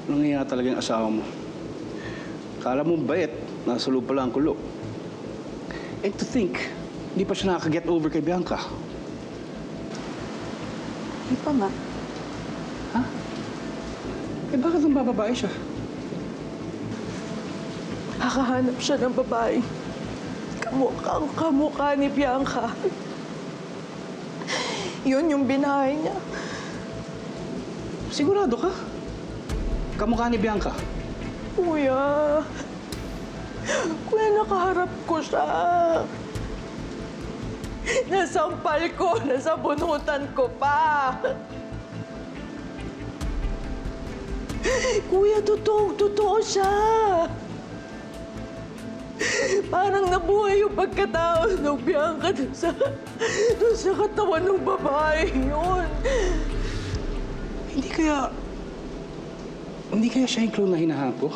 Nangyayari talaga yung asawa mo. Kala mo bait, nasa loob pala ang kulo. And to think, hindi pa siya nakaka-get over kay Bianca. Di pa nga. Ha? Eh bakit nang bababae siya? Nakahanap siya ng babae. Kamukha ni Bianca. Yun yung binahay niya. Sigurado ka? Kamukha ni Bianca? Kuya, nakaharap ko siya. Nasampal ko, nasabunutan ko pa. Kuya, totoo siya. Parang nabuhay yung pagkatao ng Bianca dun sa katawan ng babae yun. Hindi kaya siya yung clone na hinahanap ko?